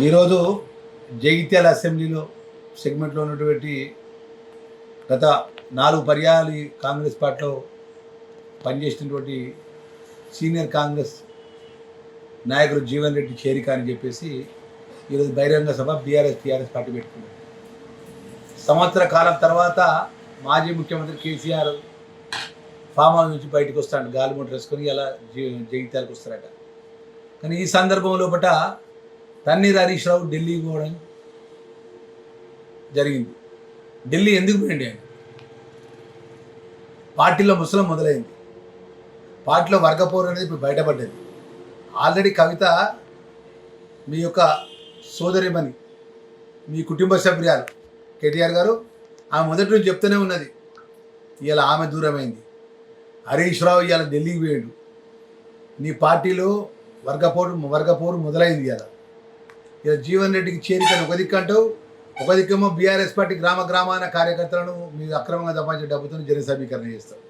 ఈరోజు జగిత్యాల అసెంబ్లీలో సెగ్మెంట్లో ఉన్నటువంటి గత 4 పర్యాయాలు కాంగ్రెస్ పార్టీలో పనిచేసినటువంటి సీనియర్ కాంగ్రెస్ నాయకుడు జీవన్ రెడ్డి చేరిక అని చెప్పేసి ఈరోజు బహిరంగ సభ టీఆర్ఎస్ పార్టీ పెట్టుకున్నారు. సంవత్సర కాలం తర్వాత మాజీ ముఖ్యమంత్రి కేసీఆర్ ఫామ్ హౌస్ నుంచి బయటకు వస్తాడు, గాలి మోటార్ వేసుకొని ఇలా జగిత్యాలకు వస్తారట. కానీ ఈ సందర్భంలో తన్నీర్ హరీష్ రావు ఢిల్లీకి పోవడం జరిగింది. ఢిల్లీ ఎందుకు పోయింది? ఆయన పార్టీలో ముసలం మొదలైంది, పార్టీలో వర్గపోరు అనేది ఇప్పుడు బయటపడ్డది. ఆల్రెడీ కవిత మీ యొక్క సోదరిమణి, మీ కుటుంబ సభ్యురాలు కేటీఆర్ గారు, ఆమె మొదటి నుంచి చెప్తూనే ఉన్నది. ఇవాళ ఆమె దూరమైంది. హరీష్ రావు ఇవాళ ఢిల్లీకి పోయాడు. నీ పార్టీలో వర్గపోరు మొదలైంది. ఇలా జీవన్ రెడ్డికి చేరికను ఒక దిక్కు అంటూ, ఒక దిక్కేమో బీఆర్ఎస్ పార్టీ గ్రామాన కార్యకర్తలను మీరు అక్రమంగా సంపాదించే డబ్బుతో జన సమీకరణ చేస్తారు.